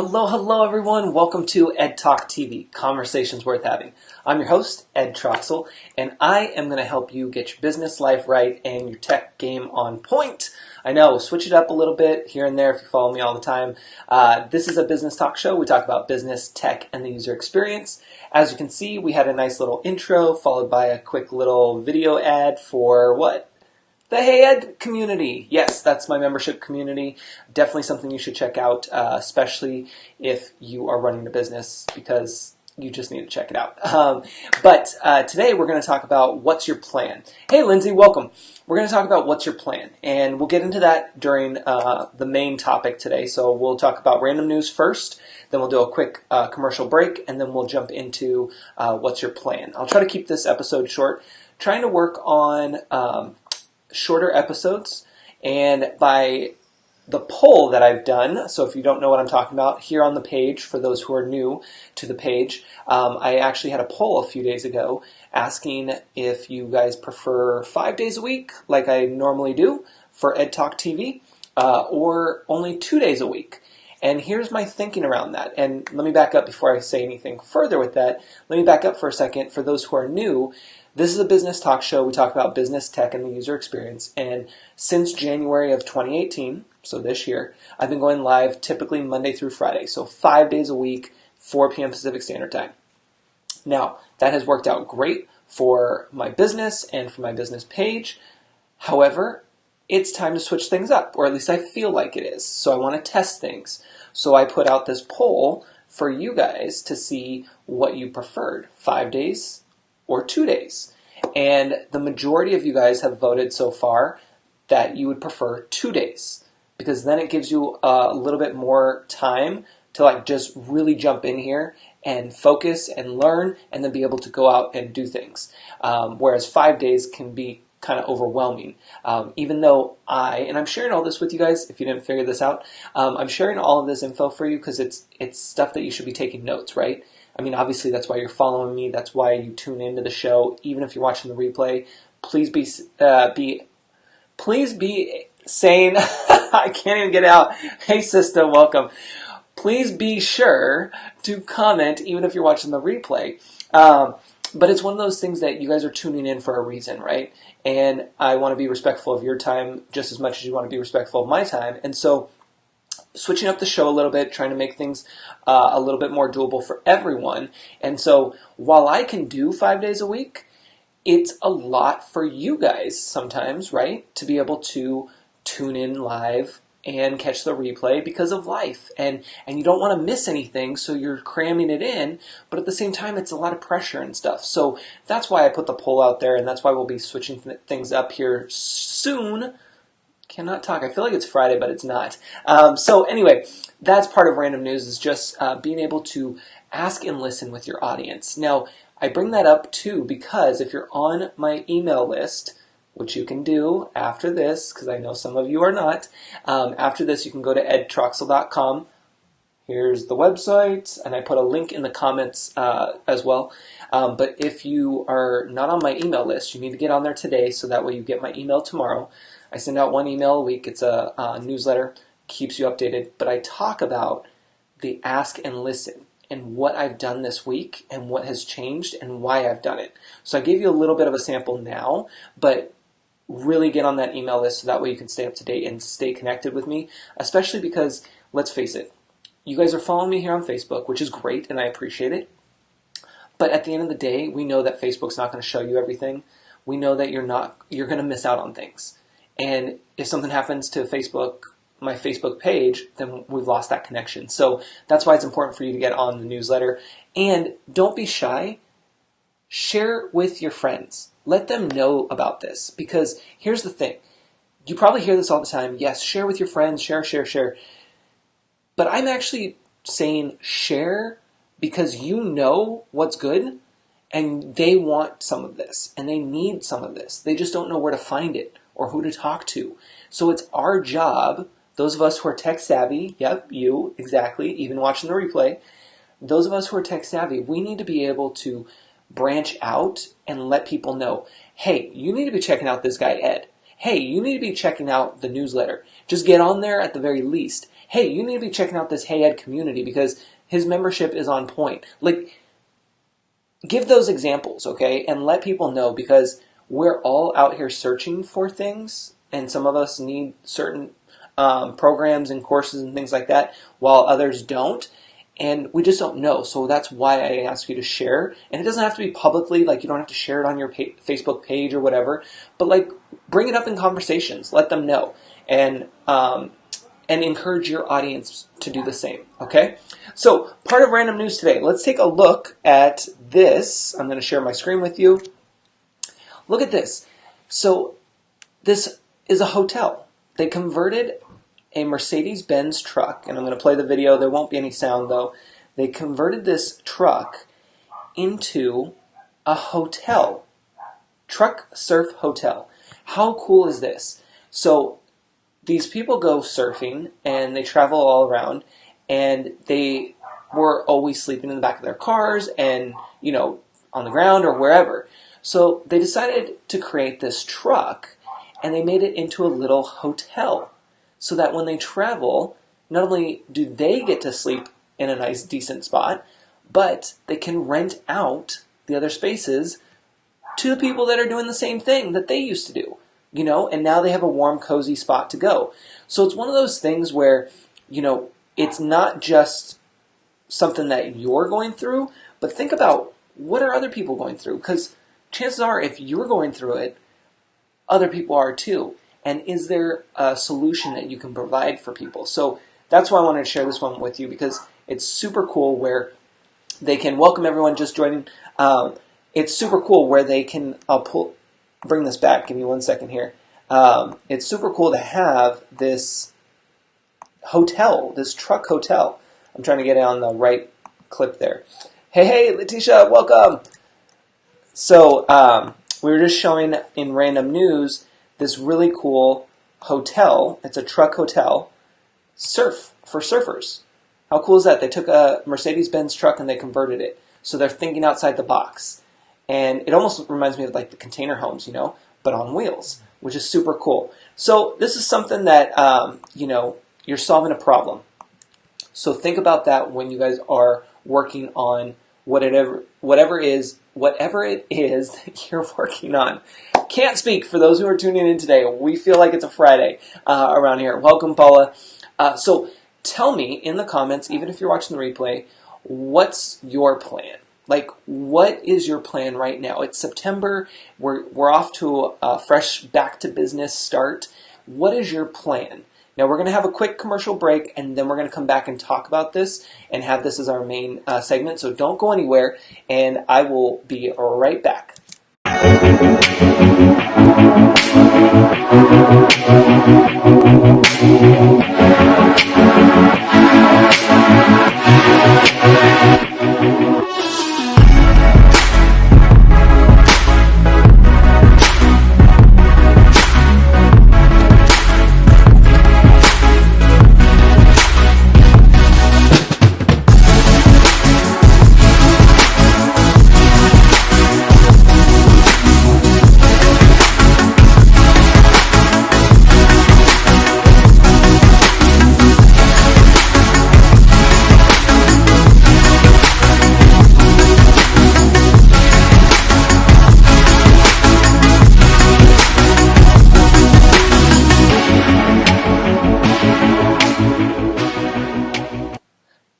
Hello everyone. Welcome to Ed Talk TV, Conversations Worth Having. I'm your host, Ed Troxel, and I am going to help you get your business life right and your tech game on point. I know, switch it up a little bit here and there if you follow me all the time. This is a business talk show. We talk about business, tech, and the user experience. As you can see, we had a nice little intro followed by a quick little video ad for what? The Hey Ed community. Yes, that's my membership community. Definitely something you should check out, especially if you are running a business, because you just need to check it out. But today we're going to talk about what's your plan. Hey Lindsay, welcome. We're going to talk about what's your plan, and we'll get into that during the main topic today. So we'll talk about random news first, then we'll do a quick commercial break, and then we'll jump into what's your plan. I'll try to keep this episode short, trying to work on shorter episodes, and by the poll that I've done, so if you don't know what I'm talking about, here on the page, for those who are new to the page, I actually had a poll a few days ago asking if you guys prefer 5 days a week, like I normally do for Ed Talk TV, or only 2 days a week. And here's my thinking around that. And let me back up before I say anything further with that. Let me back up for a second. For those who are new, this is a business talk show. We talk about business, tech, and the user experience. And since January of 2018, so this year, I've been going live typically Monday through Friday. So 5 days a week, 4 p.m. Pacific Standard Time. Now, that has worked out great for my business and for my business page. However, it's time to switch things up, or at least I feel like it is. So I want to test things. So I put out this poll for you guys to see what you preferred, 5 days or 2 days. And the majority of you guys have voted so far that you would prefer 2 days, because then it gives you a little bit more time to just really jump in here and focus and learn and then be able to go out and do things. Whereas 5 days can be kind of overwhelming. Even though and I'm sharing all this with you guys, if you didn't figure this out, I'm sharing all of this info for you because it's stuff that you should be taking notes, right? I mean, obviously that's why you're following me. That's why you tune into the show. Even if you're watching the replay, please be saying, I can't even get it out. Hey sister, welcome. Please be sure to comment even if you're watching the replay. But it's one of those things that you guys are tuning in for a reason, right? And I want to be respectful of your time just as much as you want to be respectful of my time. And so switching up the show a little bit, trying to make things a little bit more doable for everyone. And so while I can do 5 days a week, it's a lot for you guys sometimes, right? To be able to tune in live and catch the replay because of life. And you don't want to miss anything, so you're cramming it in, but at the same time, it's a lot of pressure and stuff. So that's why I put the poll out there, and that's why we'll be switching things up here soon. Cannot talk. I feel like it's Friday, but it's not. So anyway, that's part of random news, is just being able to ask and listen with your audience. Now, I bring that up too because if you're on my email list, which you can do after this, because I know some of you are not, after this you can go to edtroxel.com. Here's the website, and I put a link in the comments as well. But if you are not on my email list, you need to get on there today so that way you get my email tomorrow. I send out one email a week. It's a newsletter, keeps you updated. But I talk about the ask and listen and what I've done this week and what has changed and why I've done it. So I gave you a little bit of a sample now, but really get on that email list so that way you can stay up to date and stay connected with me, especially because, let's face it, you guys are following me here on Facebook, which is great, and I appreciate it. But at the end of the day, we know that Facebook's not going to show you everything. We know that you're going to miss out on things. And if something happens to Facebook, my Facebook page, then we've lost that connection. So that's why it's important for you to get on the newsletter. And don't be shy. Share with your friends. Let them know about this. Because here's the thing. You probably hear this all the time. Yes, share with your friends. Share. But I'm actually saying share because you know what's good and they want some of this and they need some of this. They just don't know where to find it or who to talk to. So it's our job, those of us who are tech savvy, yep, you, exactly, even watching the replay, those of us who are tech savvy, we need to be able to branch out and let people know, hey, you need to be checking out this guy Ed. Hey, you need to be checking out the newsletter. Just get on there at the very least. Hey, you need to be checking out this Hey Ed community because his membership is on point. Like, give those examples, okay? And let people know, because we're all out here searching for things, and some of us need certain programs and courses and things like that, while others don't. And we just don't know. So that's why I ask you to share. And it doesn't have to be publicly, like you don't have to share it on your Facebook page or whatever, but like bring it up in conversations. Let them know. And encourage your audience to do the same, okay? So part of Random News today, let's take a look at this. I'm going to share my screen with you. Look at this. So this is a hotel. They converted a Mercedes-Benz truck, and I'm going to play the video. There won't be any sound, though. They converted this truck into a hotel. Truck Surf Hotel. How cool is this? So these people go surfing, and they travel all around, and they were always sleeping in the back of their cars and, you know, on the ground or wherever. So they decided to create this truck, and they made it into a little hotel, so that when they travel, not only do they get to sleep in a nice, decent spot, but they can rent out the other spaces to the people that are doing the same thing that they used to do, you know, and now they have a warm, cozy spot to go. So it's one of those things where, you know, it's not just something that you're going through, but think about what are other people going through, because chances are if you're going through it, other people are too. And is there a solution that you can provide for people? So that's why I wanted to share this one with you, because it's super cool where they can welcome everyone just joining. It's super cool where they can, bring this back, give me 1 second here. It's super cool to have this hotel, this truck hotel. I'm trying to get it on the right clip there. Hey, Letitia, welcome. So we were just showing in Random News this really cool hotel. It's a truck hotel, for surfers. How cool is that? They took a Mercedes-Benz truck and they converted it. So they're thinking outside the box. And it almost reminds me of like the container homes, you know, but on wheels, which is super cool. So this is something that, you know, you're solving a problem. So think about that when you guys are working on whatever it is that you're working on. Can't speak for those who are tuning in today. We feel like it's a Friday around here. Welcome, Paula. So tell me in the comments, even if you're watching the replay, what's your plan? Like, what is your plan right now? It's September. We're off to a fresh back to business start. What is your plan? Now, we're going to have a quick commercial break, and then we're going to come back and talk about this and have this as our main segment. So don't go anywhere, and I will be right back.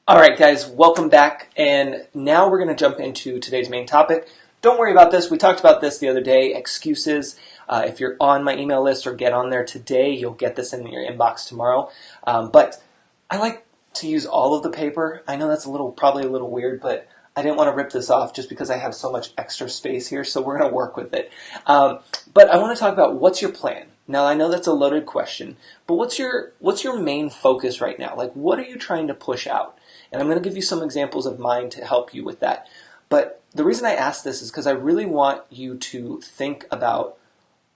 All right, guys, welcome back, and now we're going to jump into today's main topic. Don't worry about this. We talked about this the other day, excuses. If you're on my email list or get on there today, you'll get this in your inbox tomorrow. But I like to use all of the paper. I know that's probably a little weird, but I didn't want to rip this off just because I have so much extra space here, so we're going to work with it. But I want to talk about what's your plan. Now, I know that's a loaded question, but what's your main focus right now? Like, what are you trying to push out? And I'm going to give you some examples of mine to help you with that. But the reason I ask this is because I really want you to think about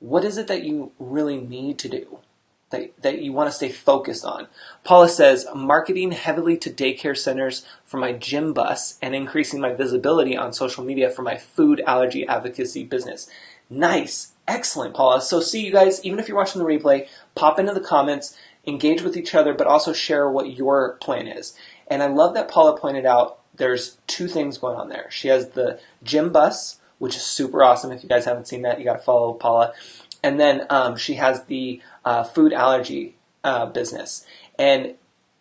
what is it that you really need to do, that you want to stay focused on. Paula says, marketing heavily to daycare centers for my gym bus and increasing my visibility on social media for my food allergy advocacy business. Nice. Excellent, Paula. So see you guys, even if you're watching the replay, pop into the comments, engage with each other, but also share what your plan is. And I love that Paula pointed out there's two things going on there. She has the gym bus, which is super awesome. If you guys haven't seen that, you got to follow Paula. And then she has the food allergy business. And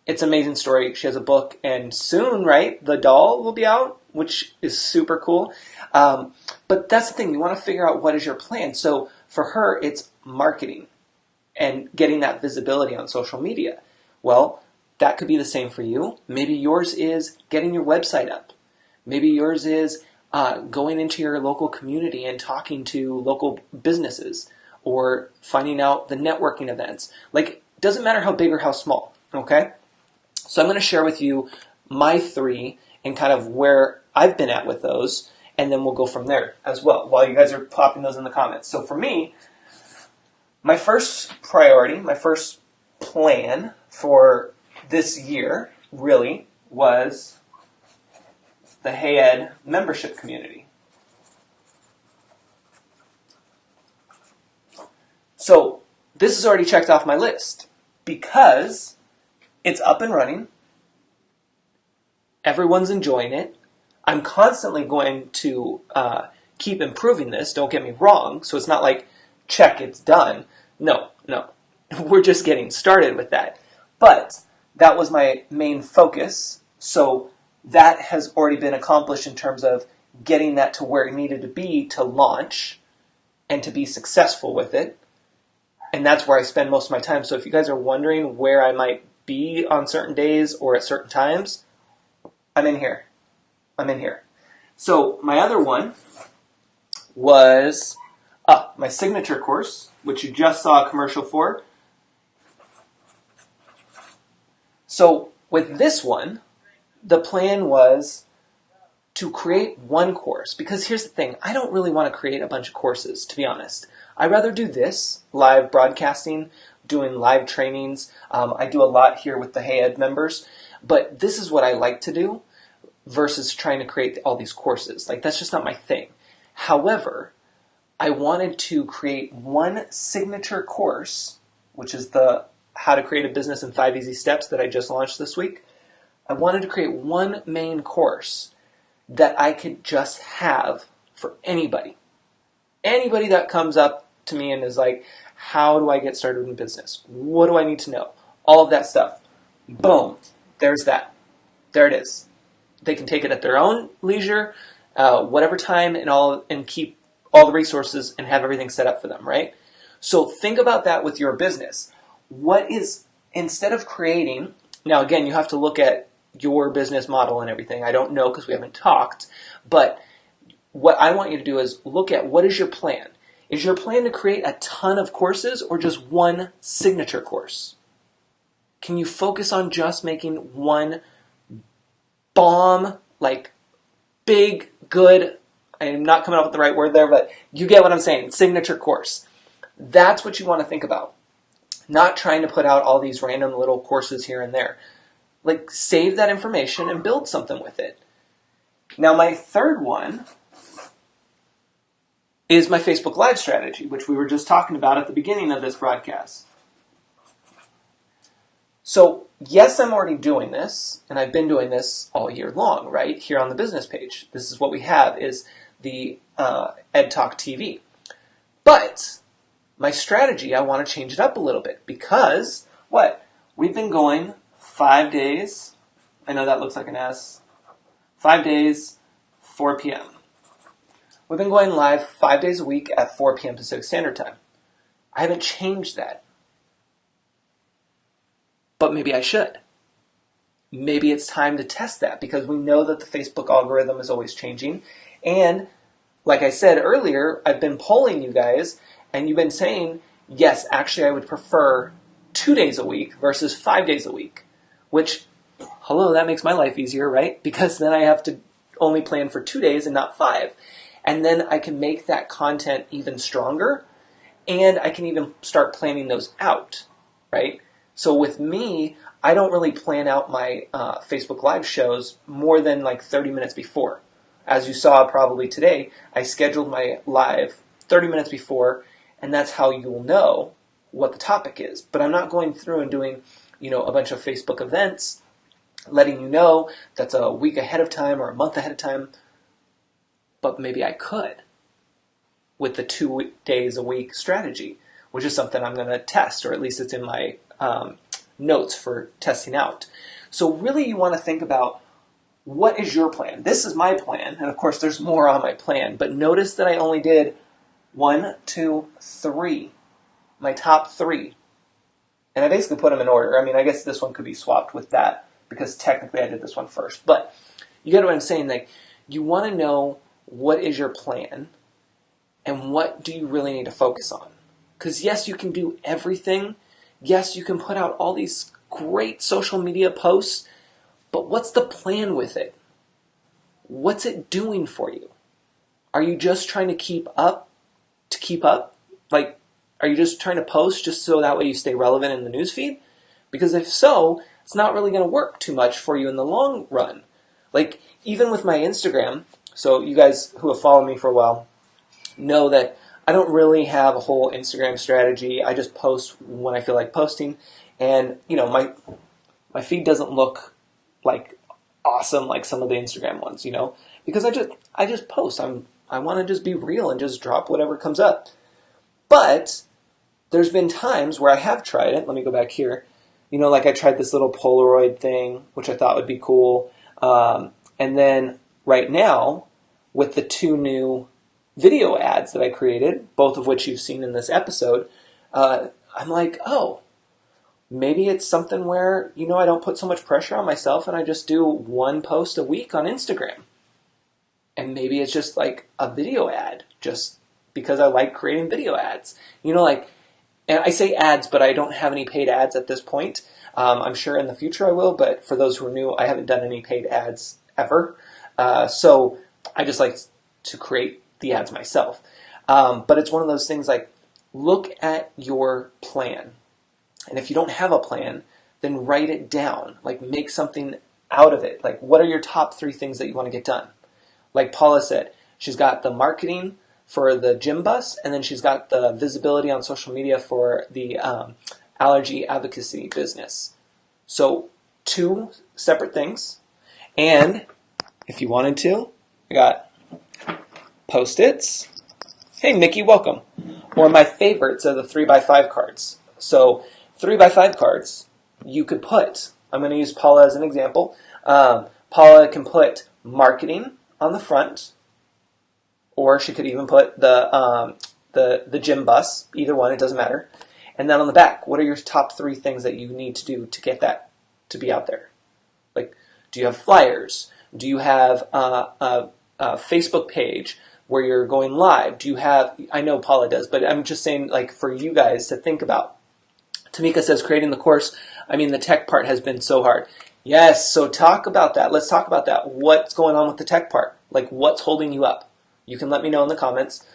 it's an amazing story. She has a book, and soon, right, the doll will be out, which is super cool. But that's the thing. You want to figure out what is your plan. So for her, it's marketing and getting that visibility on social media. Well, that could be the same for you. Maybe yours is getting your website up. Maybe yours is going into your local community and talking to local businesses or finding out the networking events. Like, it doesn't matter how big or how small, okay? So I'm going to share with you my three and kind of where I've been at with those, and then we'll go from there as well while you guys are popping those in the comments. So for me, my first priority, my first plan for this year really was the Hey Ed membership community. So this is already checked off my list because it's up and running. Everyone's enjoying it. I'm constantly going to keep improving this, don't get me wrong. So it's not like, check, it's done. No. We're just getting started with that. But that was my main focus. So that has already been accomplished in terms of getting that to where it needed to be to launch and to be successful with it. And that's where I spend most of my time. So if you guys are wondering where I might be on certain days or at certain times, I'm in here. So my other one was my signature course, which you just saw a commercial for. So with this one, the plan was to create one course. Because here's the thing, I don't really want to create a bunch of courses, to be honest. I'd rather do this, live broadcasting, doing live trainings. I do a lot here with the Hey Ed members. But this is what I like to do versus trying to create all these courses. Like, that's just not my thing. However, I wanted to create one signature course, which is the How to Create a Business in 5 Easy Steps that I just launched this week. I wanted to create one main course that I could just have for anybody. Anybody that comes up to me and is like, how do I get started in business? What do I need to know? All of that stuff. Boom. There's that. There it is. They can take it at their own leisure, whatever time, and keep all the resources and have everything set up for them, right? So think about that with your business. Instead of creating, now again, you have to look at your business model and everything. I don't know because we haven't talked, but what I want you to do is look at what is your plan. Is your plan to create a ton of courses or just one signature course? Can you focus on just making one bomb, like big, good, I'm not coming up with the right word there, but you get what I'm saying, signature course. That's what you want to think about. Not trying to put out all these random little courses here and there. Like, save that information and build something with it. Now, my third one is my Facebook Live strategy, which we were just talking about at the beginning of this broadcast. So, yes, I'm already doing this, and I've been doing this all year long, right, here on the business page. This is what we have, is the Ed Talk TV. But my strategy, I want to change it up a little bit because, we've been going 5 days, I know that looks like an S, 5 days, 4 p.m. We've been going live 5 days a week at 4 p.m. Pacific Standard Time. I haven't changed that. But maybe I should. Maybe it's time to test that because we know that the Facebook algorithm is always changing. And like I said earlier, I've been polling you guys and you've been saying, yes, actually I would prefer 2 days a week versus 5 days a week. Which, hello, that makes my life easier, right? Because then I have to only plan for 2 days and not 5. And then I can make that content even stronger and I can even start planning those out, right? So with me, I don't really plan out my Facebook Live shows more than like 30 minutes before. As you saw probably today, I scheduled my live 30 minutes before, and that's how you'll know what the topic is. But I'm not going through and doing, a bunch of Facebook events, letting you know that's a week ahead of time or a month ahead of time. But maybe I could with the 2 days a week strategy, which is something I'm going to test, or at least it's in my notes for testing out. So really you want to think about, what is your plan? This is my plan, and of course there's more on my plan, but notice that I only did 1, 2, 3, my top 3. And I basically put them in order. I mean, I guess this one could be swapped with that, because technically I did this one first. But you get what I'm saying? Like, you want to know what is your plan, and what do you really need to focus on? Because yes, you can do everything. Yes, you can put out all these great social media posts, but what's the plan with it? What's it doing for you? Are you just trying to keep up? Like, are you just trying to post just so that way you stay relevant in the newsfeed? Because if so, it's not really going to work too much for you in the long run. Like, even with my Instagram, so you guys who have followed me for a while know that I don't really have a whole Instagram strategy. I just post when I feel like posting. And, my feed doesn't look like awesome like some of the Instagram ones, because I just post. I want to just be real and just drop whatever comes up. But there's been times where I have tried it. Let me go back here. Like I tried this little Polaroid thing, which I thought would be cool. And then right now, with the 2 new video ads that I created, both of which you've seen in this episode, I'm like, oh, maybe it's something where, I don't put so much pressure on myself and I just do 1 post a week on Instagram. And maybe it's just like a video ad, just because I like creating video ads. And I say ads, but I don't have any paid ads at this point. I'm sure in the future I will, but for those who are new, I haven't done any paid ads ever. So I just like to create the ads myself. But it's one of those things like, look at your plan. And if you don't have a plan, then write it down. Like, make something out of it. Like, what are your top 3 things that you want to get done? Like Paula said, she's got the marketing for the gym bus, and then she's got the visibility on social media for the allergy advocacy business. So 2 separate things. And if you wanted to, I got Post-its. Hey, Mickey, welcome. Or my favorites are the 3x5 cards. So 3x5 cards, you could put, I'm going to use Paula as an example. Paula can put marketing on the front, or she could even put the gym bus, either one, it doesn't matter. And then on the back, what are your top 3 things that you need to do to get that to be out there? Like, do you have flyers? Do you have a Facebook page where you're going live? Do you have, I know Paula does, but I'm just saying, like, for you guys to think about. Tamika says, creating the course, the tech part has been so hard. Yes, so talk about that. Let's talk about that. What's going on with the tech part? Like, what's holding you up? You can let me know in the comments.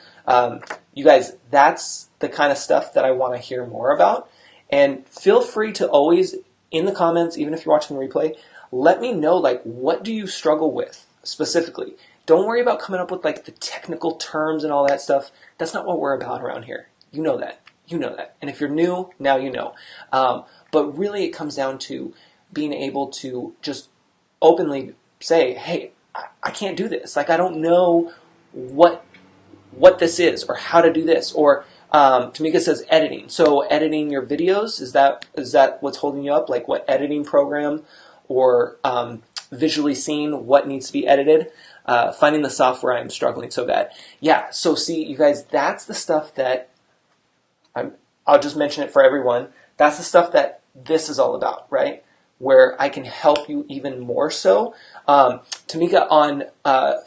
You guys, that's the kind of stuff that I want to hear more about. And feel free to always, in the comments, even if you're watching the replay, let me know, like, what do you struggle with specifically? Don't worry about coming up with, like, the technical terms and all that stuff. That's not what we're about around here. You know that. You know that. And if you're new, now you know. But really it comes down to being able to just openly say, hey, I can't do this. Like, I don't know what this is or how to do this. Or Tamika says editing. So editing your videos, is that what's holding you up? Like, what editing program or visually seeing what needs to be edited? Finding the software, I'm struggling so bad. Yeah, so see, you guys, that's the stuff that I'll just mention it for everyone. That's the stuff that this is all about, right? Where I can help you even more so. Tamika, on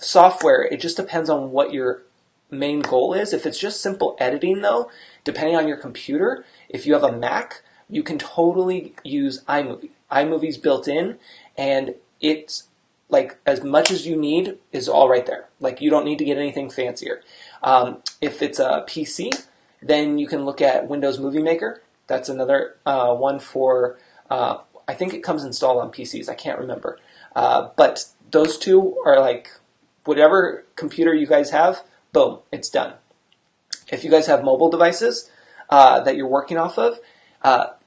software, it just depends on what your main goal is. If it's just simple editing, though, depending on your computer, if you have a Mac, you can totally use iMovie. iMovie's built in, and it's like as much as you need is all right there. Like, you don't need to get anything fancier. If it's a PC, then you can look at Windows Movie Maker. That's another one for, I think it comes installed on PCs. I can't remember. But those 2 are like, whatever computer you guys have, boom, it's done. If you guys have mobile devices that you're working off of,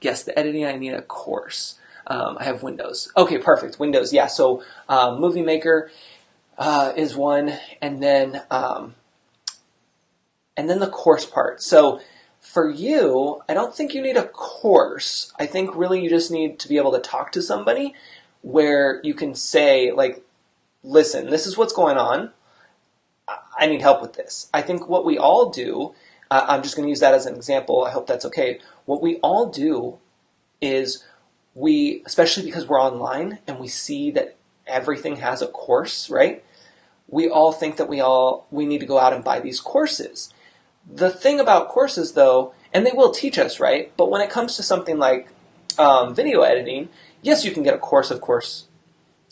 yes, the editing, I need a course. I have Windows. Okay, perfect. Windows, yeah. So Movie Maker is one, and then the course part. So for you, I don't think you need a course. I think really you just need to be able to talk to somebody where you can say, like, listen, this is what's going on. I need help with this. I think what we all do, I'm just going to use that as an example. I hope that's okay. What we all do is especially because we're online and we see that everything has a course, right? We all think that we need to go out and buy these courses. The thing about courses, though, and they will teach us, right? But when it comes to something like video editing, yes, you can get a course, of course.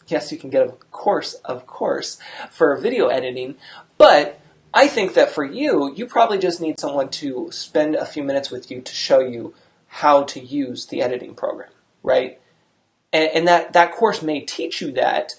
Yes, you can get a course, of course, for video editing. But I think that for you, you probably just need someone to spend a few minutes with you to show you how to use the editing program, right? And that course may teach you that,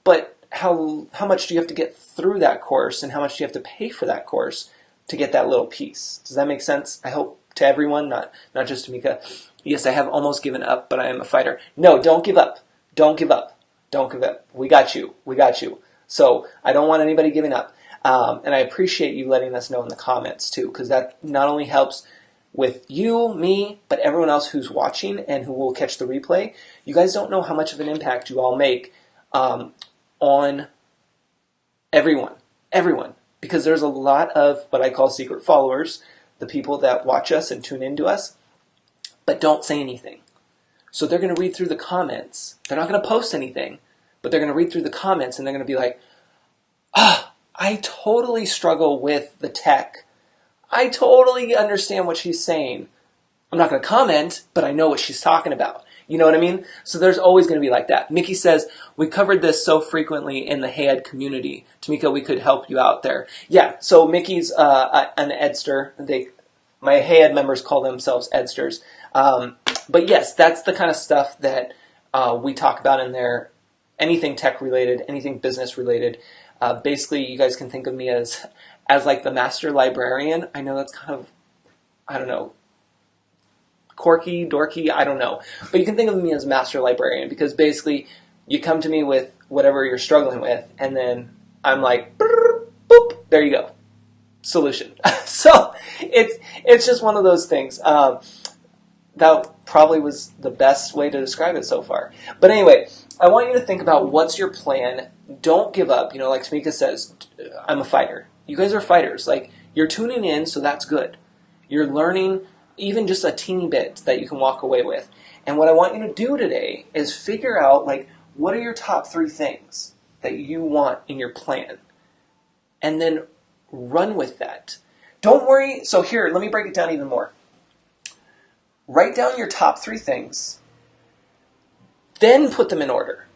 but how much do you have to get through that course, and how much do you have to pay for that course to get that little piece? Does that make sense? I hope to everyone, not just Tamika. Yes, I have almost given up, but I am a fighter. No, don't give up. Don't give up. Don't give up. We got you. We got you. So I don't want anybody giving up. And I appreciate you letting us know in the comments too, because that not only helps with you, me, but everyone else who's watching and who will catch the replay. You guys don't know how much of an impact you all make on everyone. Everyone. Because there's a lot of what I call secret followers, the people that watch us and tune into us, but don't say anything. So they're going to read through the comments. They're not going to post anything, but they're going to read through the comments and they're going to be like, I totally struggle with the tech. I totally understand what she's saying. I'm not going to comment, but I know what she's talking about. You know what I mean? So there's always going to be like that. Mickey says, we covered this so frequently in the Hey Ed community. Tamika, we could help you out there. Yeah, so Mickey's an Edster. My Hey Ed members call themselves Edsters. But yes, that's the kind of stuff that we talk about in there. Anything tech related, anything business related. Basically, you guys can think of me as like the master librarian. I know that's kind of, I don't know, quirky, dorky, I don't know. But you can think of me as master librarian because basically you come to me with whatever you're struggling with and then I'm like, boop, there you go. Solution. So it's just one of those things. That probably was the best way to describe it so far. But anyway, I want you to think about what's your plan. Don't give up. You know, like Tamika says, I'm a fighter. You guys are fighters. Like, you're tuning in, so that's good. You're learning even just a teeny bit that you can walk away with. And what I want you to do today is figure out, like, what are your top 3 things that you want in your plan? And then run with that. Don't worry. So here, let me break it down even more. Write down your top 3 things, then put them in order.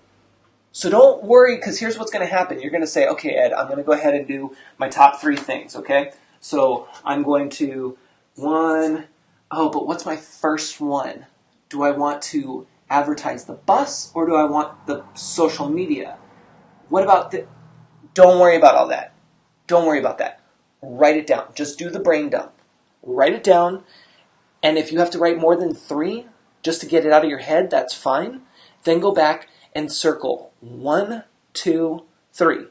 So don't worry, because here's what's going to happen. You're going to say, okay, Ed, I'm going to go ahead and do my top 3 things, okay? So I'm going to, but what's my first one? Do I want to advertise the bus, or do I want the social media? What about don't worry about all that. Don't worry about that. Write it down. Just do the brain dump. Write it down. And if you have to write more than 3 just to get it out of your head, that's fine. Then go back and circle 1, 2, 3.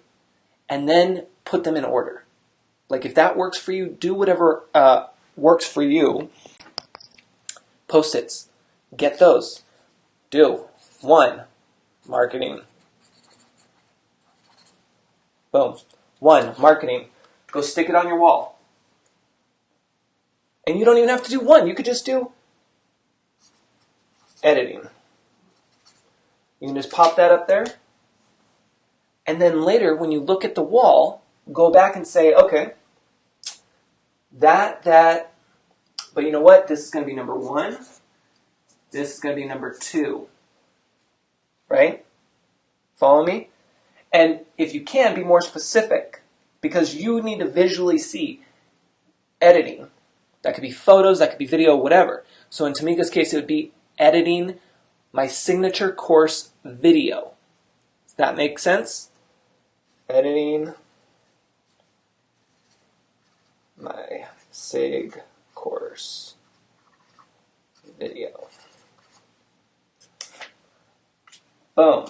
And then put them in order. Like if that works for you, do whatever works for you. Post-its. Get those. Do. 1. Marketing. Boom. 1. Marketing. Go stick it on your wall. And you don't even have to do 1. You could just do editing. You can just pop that up there. And then later, when you look at the wall, go back and say, okay, that, but you know what? This is going to be number 1. This is going to be number 2. Right? Follow me? And if you can, be more specific. Because you need to visually see editing. That could be photos, that could be video, whatever. So in Tamika's case, it would be editing my signature course video. Does that make sense? Editing my SIG course video. Boom.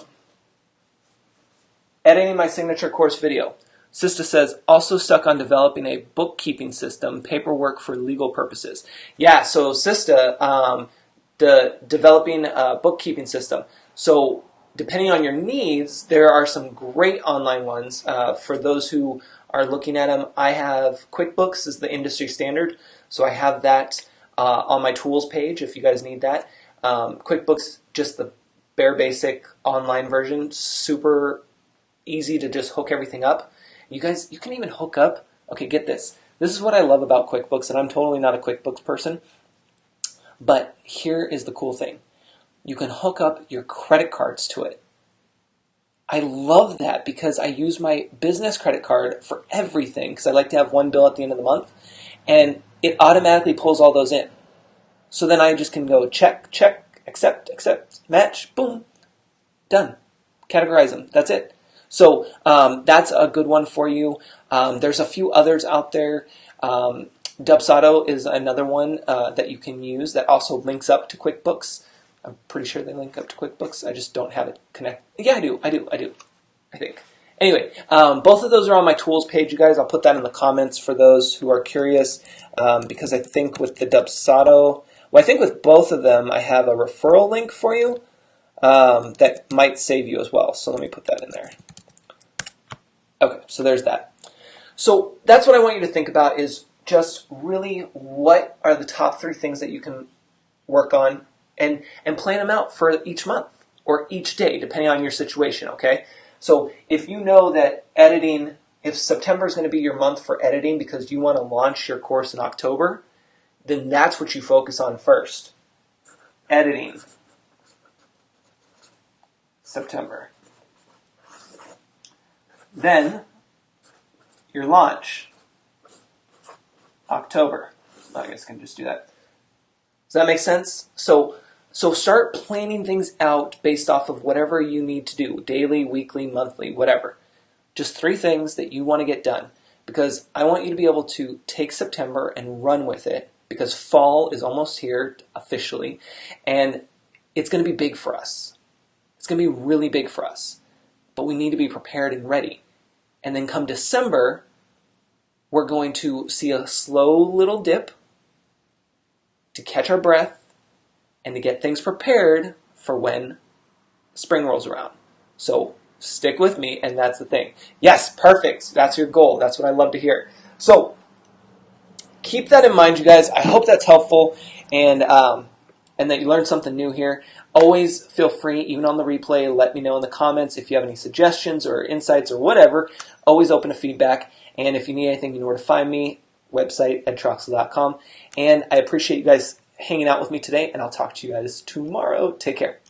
Editing my signature course video. Sista says, also stuck on developing a bookkeeping system, paperwork for legal purposes. Yeah, so Sista, developing a bookkeeping system. So depending on your needs, there are some great online ones. For those who are looking at them, I have QuickBooks is the industry standard. So I have that on my tools page if you guys need that. QuickBooks, just the bare basic online version, super easy to just hook everything up. You guys, you can even hook up, okay, get this. This is what I love about QuickBooks, and I'm totally not a QuickBooks person, but here is the cool thing. You can hook up your credit cards to it. I love that because I use my business credit card for everything because I like to have one bill at the end of the month, and it automatically pulls all those in. So then I just can go check, check, accept, match, boom, done. Categorize them. That's it. So that's a good one for you. There's a few others out there. Dubsado is another one that you can use that also links up to QuickBooks. I'm pretty sure they link up to QuickBooks. I just don't have it connected. Yeah, I do. I think. Anyway, both of those are on my tools page, you guys. I'll put that in the comments for those who are curious because I think with the Dubsado, well, I think with both of them, I have a referral link for you that might save you as well. So let me put that in there. Okay, so there's that. So that's what I want you to think about is just really what are the top 3 things that you can work on and plan them out for each month or each day, depending on your situation, okay? So if you know that editing, if September is going to be your month for editing because you want to launch your course in October, then that's what you focus on first. Editing. September. Then, your launch, October. I guess I can just do that. Does that make sense? So start planning things out based off of whatever you need to do, daily, weekly, monthly, whatever. Just 3 things that you want to get done because I want you to be able to take September and run with it because fall is almost here officially and it's going to be big for us. It's going to be really big for us, but we need to be prepared and ready. And then come December, we're going to see a slow little dip to catch our breath and to get things prepared for when spring rolls around. So stick with me, and that's the thing. Yes, perfect. That's your goal. That's what I love to hear. So keep that in mind, you guys. I hope that's helpful and that you learned something new here. Always feel free, even on the replay, let me know in the comments if you have any suggestions or insights or whatever. Always open to feedback. And if you need anything, you know where to find me. Website, edtroxel.com. And I appreciate you guys hanging out with me today, and I'll talk to you guys tomorrow. Take care.